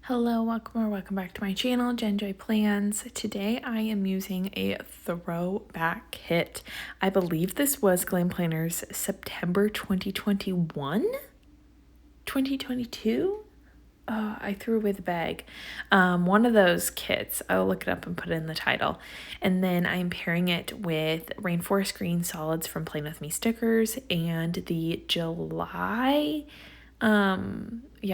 Hello, welcome back to my channel, Joy Plans. Today I am using a throwback kit. I believe this was Glam Planner's September 2021? 2022? I threw away the bag. One of those kits. I'll look it up and put it in the title. And then I'm pairing it with Rainforrest Green Solids from Plan With Me stickers and the July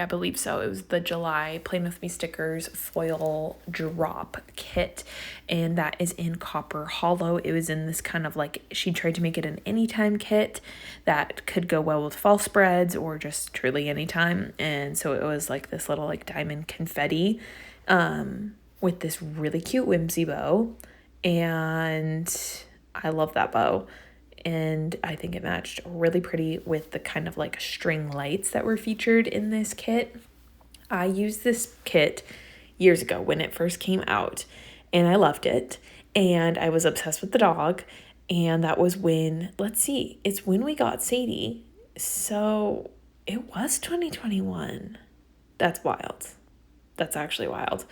I believe so. It was the July Plan With Me stickers foil drop kit, and that is in copper holo. It was in this kind of like, she tried to make it an anytime kit that could go well with fall spreads or just truly anytime. And so it was like this little like diamond confetti with this really cute whimsy bow, and I love that bow. And I think it matched really pretty with the kind of like string lights that were featured in this kit. I used this kit years ago when it first came out, and I loved it, and I was obsessed with the dog, and that was when, it's when we got Sadie, so it was 2021. That's wild. That's actually wild.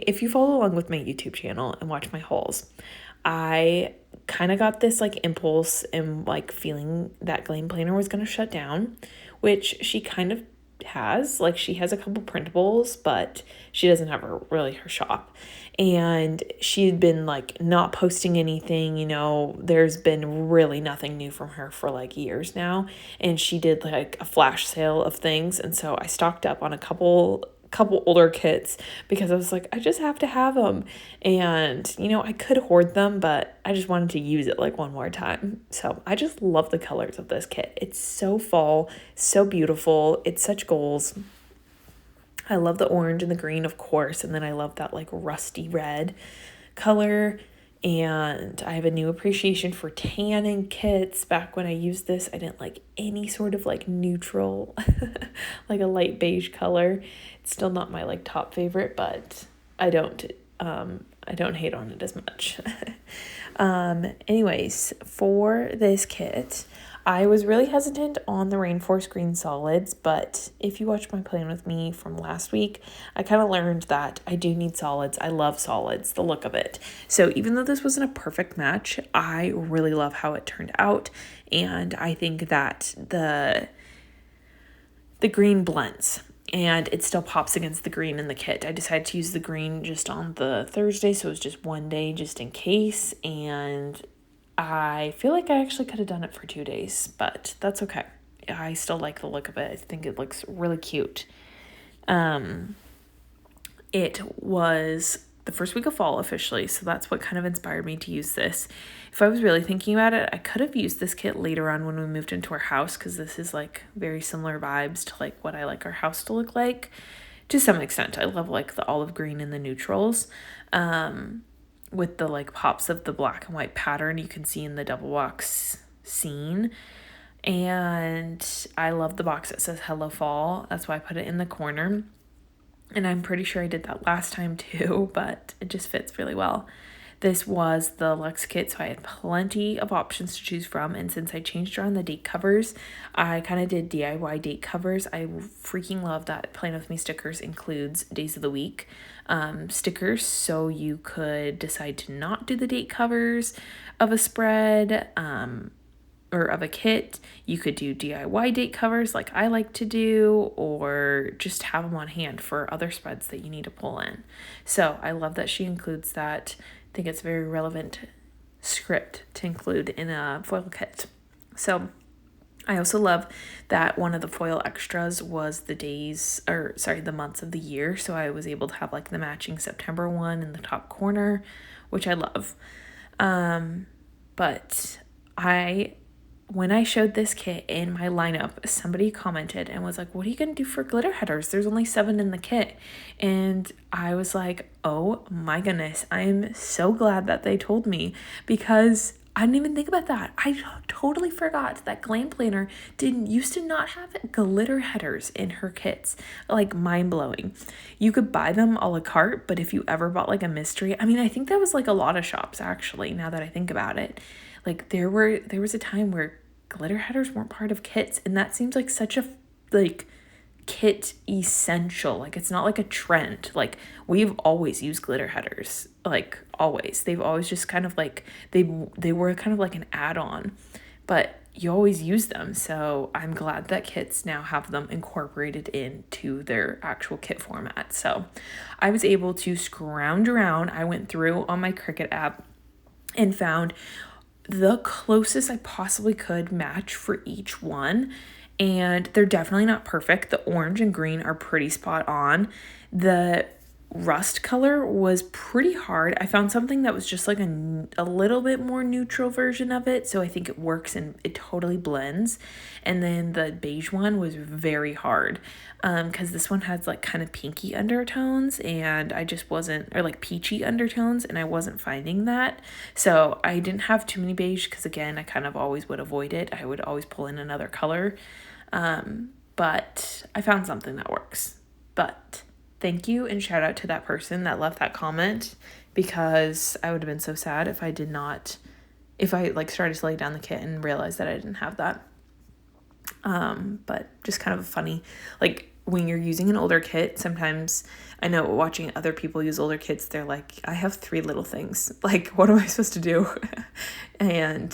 If you follow along with my YouTube channel and watch my hauls, I kind of got this like impulse and like feeling that Glam Planner was going to shut down, which she kind of has. Like, she has a couple printables, but she doesn't have her shop. And she had been like not posting anything, there's been really nothing new from her for like years now. And she did like a flash sale of things. And so I stocked up on a couple older kits because I was like, I just have to have them. And, I could hoard them, but I just wanted to use it like one more time. So I just love the colors of this kit. It's so fall, so beautiful. It's such goals. I love the orange and the green, of course. And then I love that like rusty red color. And I have a new appreciation for tanning kits. Back when I used this, I didn't like any sort of like neutral, like a light beige color. It's still not my like top favorite, but I don't hate on it as much. Anyways, for this kit, I was really hesitant on the Rainforrest Green Solids, but if you watched my plan with me from last week, I kind of learned that I do need solids. I love solids, the look of it. So even though this wasn't a perfect match, I really love how it turned out, and I think that the green blends, and it still pops against the green in the kit. I decided to use the green just on the Thursday, so it was just one day just in case, and I feel like I actually could have done it for 2 days, but that's okay. I still like the look of it. I think it looks really cute. It was the first week of fall officially, so that's what kind of inspired me to use this. If I was really thinking about it, I could have used this kit later on when we moved into our house, because this is like very similar vibes to like what I like our house to look like to some extent. I love like the olive green and the neutrals. With the like pops of the black and white pattern you can see in the double box scene. And I love the box that says Hello Fall. That's why I put it in the corner. And I'm pretty sure I did that last time too, but it just fits really well. This was the Luxe kit, so I had plenty of options to choose from. And since I changed around the date covers, I kind of did DIY date covers. I freaking love that Plan With Me stickers includes days of the week stickers, so you could decide to not do the date covers of a spread or of a kit. You could do DIY date covers like I like to do, or just have them on hand for other spreads that you need to pull in. So I love that she includes that. I think it's a very relevant script to include in a foil kit. So I also love that one of the foil extras was the months of the year. So I was able to have like the matching September one in the top corner, which I love. But when I showed this kit in my lineup, somebody commented and was like, what are you going to do for glitter headers? There's only 7 in the kit. And I was like, oh my goodness, I'm so glad that they told me, because I didn't even think about that. I totally forgot that Glam Planner used to not have glitter headers in her kits. Like, mind-blowing. You could buy them a la carte, but if you ever bought like a mystery, I think that was like a lot of shops actually, now that I think about it. Like, there was a time where glitter headers weren't part of kits, and that seems like such a like kit essential. Like, it's not like a trend. Like, we've always used glitter headers, like always. They've always just kind of like, they were kind of like an add-on, but you always use them. So I'm glad that kits now have them incorporated into their actual kit format. So I was able to scrounge around. I went through on my Cricut app and found the closest I possibly could match for each one. And they're definitely not perfect. The orange and green are pretty spot on. The rust color was pretty hard. I found something that was just like a little bit more neutral version of it, so I think it works and it totally blends. And then the beige one was very hard, because this one has like kind of pinky undertones, and I just wasn't, or like peachy undertones, and I wasn't finding that. So I didn't have too many beige, because again, I kind of always would avoid it. I would always pull in another color, but I found something that works. But thank you and shout out to that person that left that comment, because I would have been so sad if I like started to lay down the kit and realized that I didn't have that. But just kind of a funny, like, when you're using an older kit, sometimes I know watching other people use older kits, they're like, I have 3 little things. Like, what am I supposed to do? And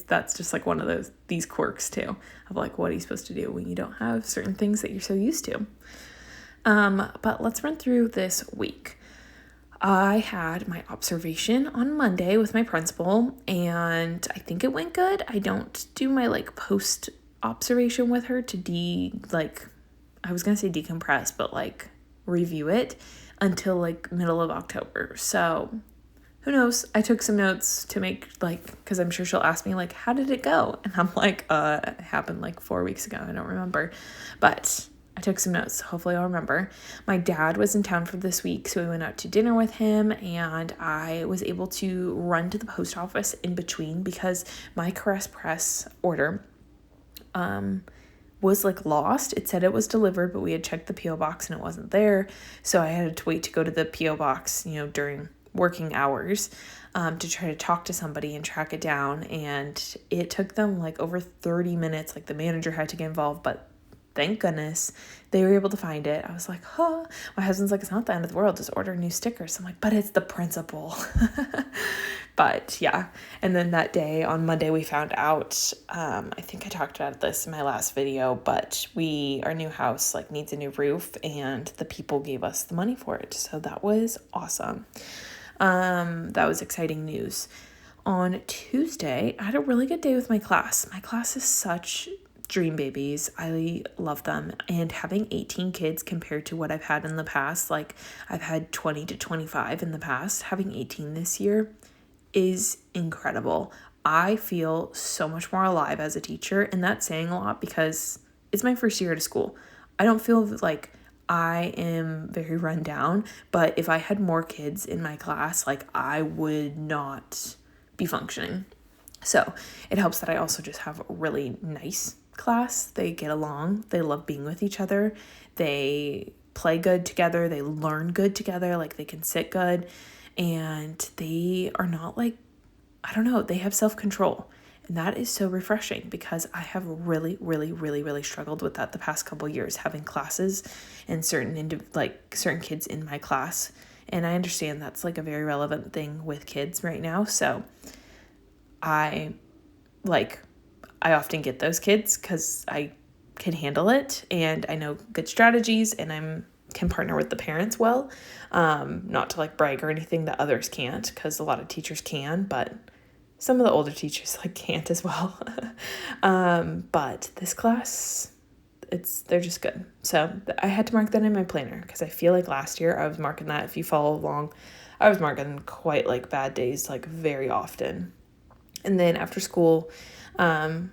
that's just like one of these quirks too, of like, what are you supposed to do when you don't have certain things that you're so used to? But let's run through this week. I had my observation on Monday with my principal, and I think it went good. I don't do my like post observation with her to I was gonna say decompress, but like review it until like middle of October. So who knows? I took some notes to make because I'm sure she'll ask me like, how did it go? And I'm like, it happened like 4 weeks ago. I don't remember, but I took some notes. Hopefully I'll remember. My dad was in town for this week, so we went out to dinner with him, and I was able to run to the post office in between because my Caress Press order was like lost. It said it was delivered, but we had checked the P.O. box and it wasn't there. So I had to wait to go to the P.O. box, during working hours, to try to talk to somebody and track it down. And it took them like over 30 minutes. Like, the manager had to get involved, but thank goodness they were able to find it. I was like, huh. My husband's like, it's not the end of the world. Just order new stickers. I'm like, but it's the principle. But yeah. And then that day on Monday, we found out, I think I talked about this in my last video, but our new house like needs a new roof, and the people gave us the money for it. So that was awesome. That was exciting news. On Tuesday, I had a really good day with my class. My class is such dream babies. I love them. And having 18 kids compared to what I've had in the past, like I've had 20 to 25 in the past, having 18 this year is incredible. I feel so much more alive as a teacher, and that's saying a lot because it's my first year at a school. I don't feel like I am very run down, but if I had more kids in my class, like, I would not be functioning. So it helps that I also just have a really nice class. They get along. They love being with each other. They play good together. They learn good together. Like, they can sit good, and they are not like, I don't know, they have self-control. And that is so refreshing because I have really, really, really, really struggled with that the past couple years, having classes and certain kids in my class. And I understand that's like a very relevant thing with kids right now. So I often get those kids because I can handle it and I know good strategies, and can partner with the parents well. Not to like brag or anything that others can't, because a lot of teachers can, but some of the older teachers like can't as well. But this class, they're just good. So I had to mark that in my planner because I feel like last year I was marking that. If you follow along, I was marking quite like bad days, like very often. And then after school, my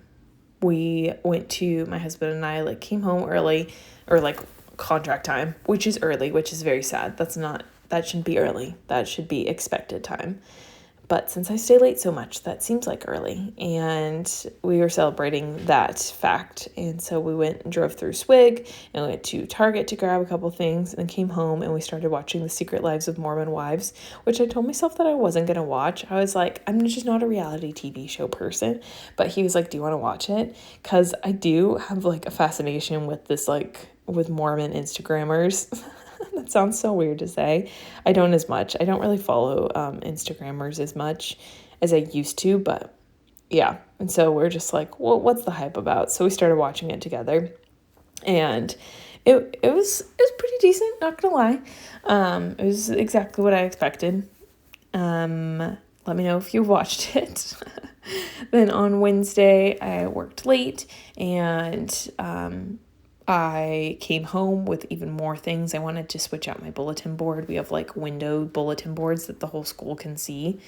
husband and I like came home early, or like contract time, which is early, which is very sad. That shouldn't be early. That should be expected time. But since I stay late so much, that seems like early. And we were celebrating that fact. And so we went and drove through Swig and we went to Target to grab a couple things and then came home and we started watching The Secret Lives of Mormon Wives, which I told myself that I wasn't going to watch. I was like, I'm just not a reality TV show person. But he was like, do you want to watch it? Because I do have like a fascination with this, like with Mormon Instagrammers. That sounds so weird to say. I don't as much. I don't really follow Instagrammers as much as I used to, but yeah. And so we're just like, well, what's the hype about? So we started watching it together, and it was pretty decent, not gonna lie. It was exactly what I expected. Let me know if you watched it. Then on Wednesday, I worked late, and I came home with even more things. I wanted to switch out my bulletin board. We have like window bulletin boards that the whole school can see.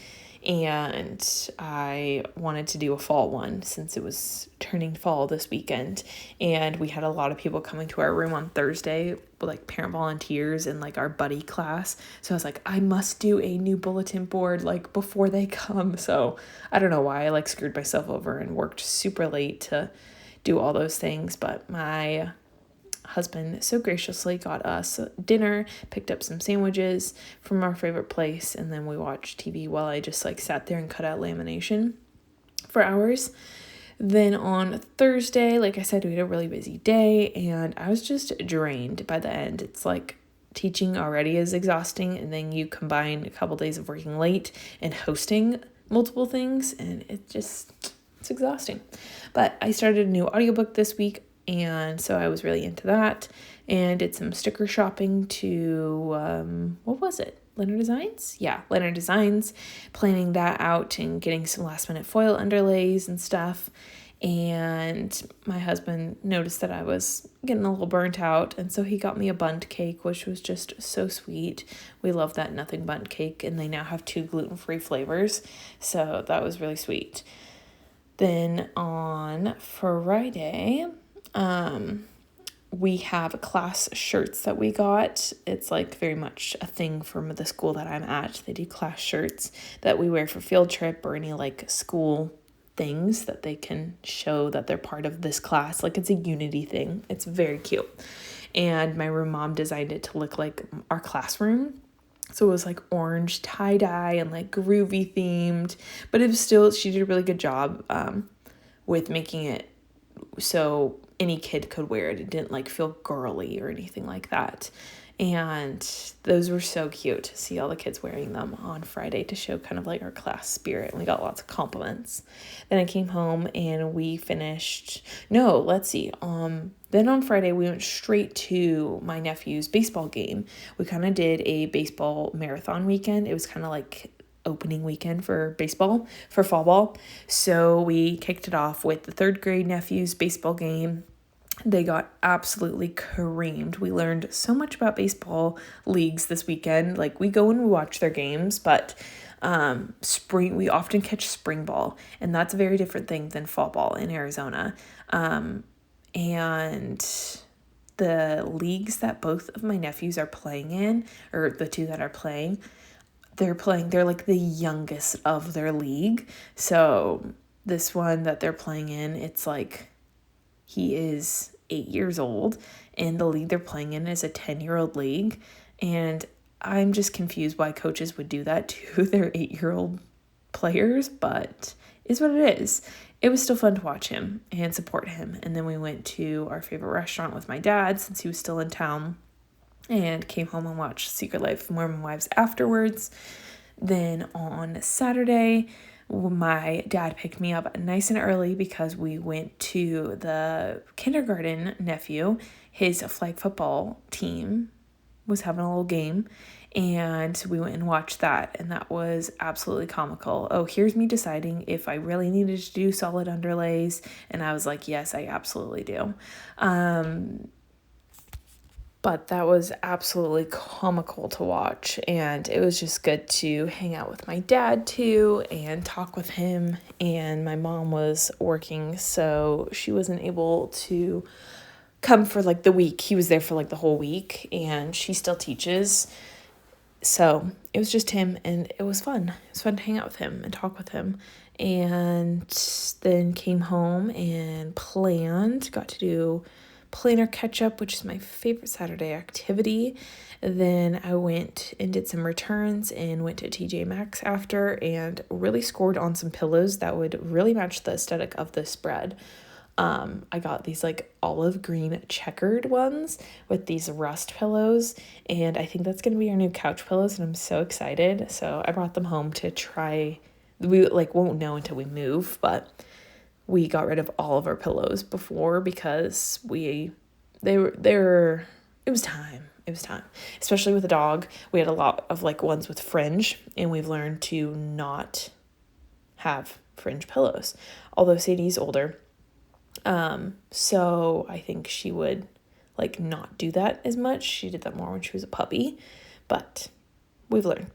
And I wanted to do a fall one since it was turning fall this weekend. And we had a lot of people coming to our room on Thursday, like parent volunteers and like our buddy class. So I was like, I must do a new bulletin board like before they come. So I don't know why I like screwed myself over and worked super late to do all those things. But my husband so graciously got us dinner, picked up some sandwiches from our favorite place, and then we watched TV while I just like sat there and cut out lamination for hours. Then on Thursday, like I said, we had a really busy day and I was just drained by the end. It's like teaching already is exhausting, and then you combine a couple days of working late and hosting multiple things, and it's exhausting. But I started a new audiobook this week, and so I was really into that and did some sticker shopping to, what was it? Leonard Designs? Yeah, Leonard Designs, planning that out and getting some last minute foil underlays and stuff. And my husband noticed that I was getting a little burnt out, and so he got me a bundt cake, which was just so sweet. We love that Nothing Bundt cake, and they now have 2 gluten-free flavors, so that was really sweet. Then on Friday, we have class shirts that we got. It's like very much a thing from the school that I'm at. They do class shirts that we wear for field trip or any like school things that they can show that they're part of this class. Like it's a unity thing. It's very cute. And my room mom designed it to look like our classroom. So it was like orange tie-dye and like groovy themed, but it was still, she did a really good job with making it so any kid could wear it. It didn't like feel girly or anything like that. And those were so cute to see all the kids wearing them on Friday to show kind of like our class spirit. And we got lots of compliments. Then I came home and we finished, no, let's see. Then on Friday we went straight to my nephew's baseball game. We kind of did a baseball marathon weekend. It was kind of like opening weekend for baseball, for fall ball. So we kicked it off with the 3rd grade nephew's baseball game. They got absolutely creamed. We learned so much about baseball leagues this weekend. Like we go and we watch their games, but we often catch spring ball, and that's a very different thing than fall ball in Arizona. And the leagues that both of my nephews are playing in, or the 2 that are playing, they're like the youngest of their league. So this one that they're playing in, it's like he is 8 years old, and the league they're playing in is a 10-year-old league. And I'm just confused why coaches would do that to their 8-year-old players, but is what it is. It was still fun to watch him and support him. And then we went to our favorite restaurant with my dad since he was still in town, and came home and watched Secret Life of Mormon Wives afterwards. Then on Saturday, my dad picked me up nice and early because we went to the kindergarten nephew. His flag football team was having a little game, and we went and watched that, and that was absolutely comical. Oh, here's me deciding if I really needed to do solid underlays, and I was like, yes, I absolutely do. But that was absolutely comical to watch, and it was just good to hang out with my dad too and talk with him. And my mom was working, so she wasn't able to come for like the week. He was there for like the whole week, and she still teaches. So it was just him, and it was fun. It was fun to hang out with him and talk with him. And then came home and got to do planner catch up, which is my favorite Saturday activity. Then I went and did some returns and went to TJ Maxx after and really scored on some pillows that would really match the aesthetic of the spread. I got these like olive green checkered ones with these rust pillows, and I think that's gonna be our new couch pillows, and I'm so excited. So I brought them home to try. We like won't know until we move, but we got rid of all of our pillows before because it was time. It was time, especially with a dog. We had a lot of like ones with fringe, and we've learned to not have fringe pillows. Although Sadie's older, so I think she would like not do that as much. She did that more when she was a puppy, but we've learned.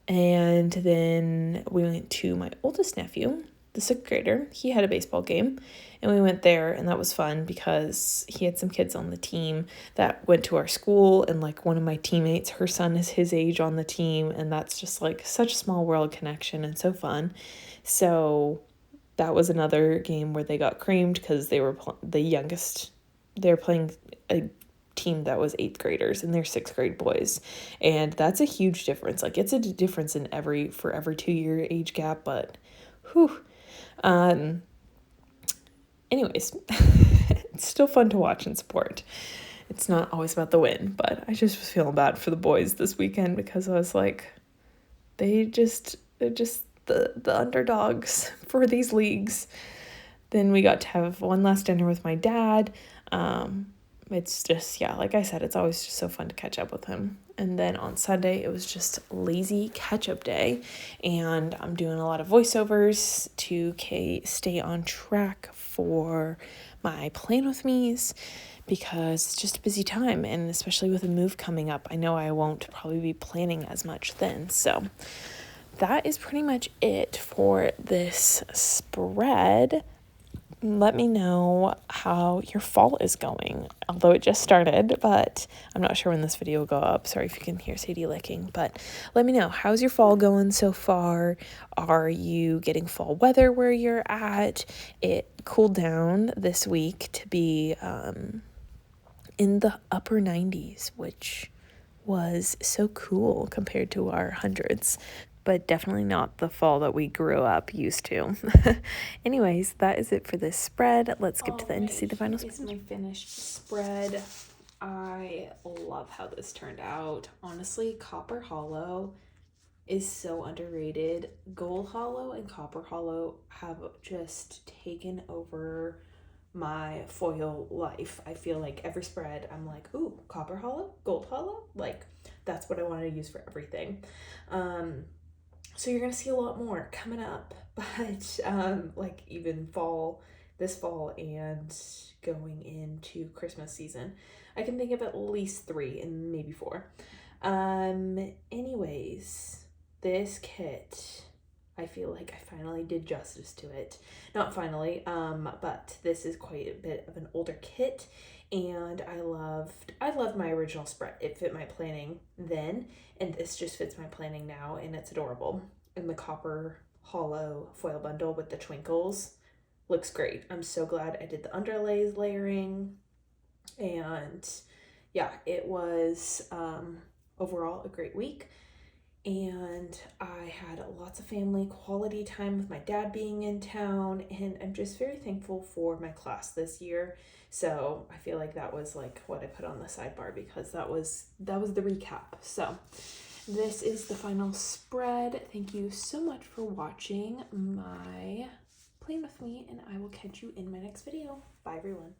And then we went to my oldest nephew, the 6th grader. He had a baseball game, and we went there, and that was fun because he had some kids on the team that went to our school, and like one of my teammates, her son is his age on the team, and that's just like such a small world connection and so fun. So that was another game where they got creamed because they were the youngest. They're playing a team that was 8th graders, and they're 6th grade boys, and that's a huge difference. Like it's a difference in every 2-year age gap, but whew. Anyways, it's still fun to watch and support. It's not always about the win, but I just was feeling bad for the boys this weekend because I was like, they're just the underdogs for these leagues. Then we got to have one last dinner with my dad. It's just, yeah, like I said, it's always just so fun to catch up with him. And then on Sunday, it was just lazy catch-up day, and I'm doing a lot of voiceovers to stay on track for my Plan With Me's because it's just a busy time, and especially with a move coming up, I know I won't probably be planning as much then. So that is pretty much it for this spread. Let me know how your fall is going, although it just started, but I'm not sure when this video will go up. Sorry if you can hear Sadie licking, but let me know, how's your fall going so far? Are you getting fall weather where you're at? It cooled down this week to be in the upper 90s, which was so cool compared to our hundreds, but definitely not the fall that we grew up used to. Anyways, that is it for this spread. Let's skip to the end to see the final spread. This is my finished spread. I love how this turned out. Honestly, Copper Holo is so underrated. Gold Holo and Copper Holo have just taken over my foil life. I feel like every spread I'm like, ooh, Copper Holo, Gold Holo, like that's what I want to use for everything. So you're gonna see a lot more coming up, but like even this fall and going into Christmas season, I can think of at least 3 and maybe 4. Anyways, this kit, I feel like I finally did justice to it. Not finally, but this is quite a bit of an older kit, and I loved my original spread. It fit my planning then, and this just fits my planning now, and it's adorable. And the Copper Holo foil bundle with the twinkles looks great. I'm so glad I did the underlays layering, and yeah, it was overall a great week. And I had lots of family quality time with my dad being in town, and I'm just very thankful for my class this year. So I feel like that was like what I put on the sidebar because that was the recap. So this is the final spread. Thank you so much for watching my Plan With Me, and I will catch you in my next video. Bye everyone.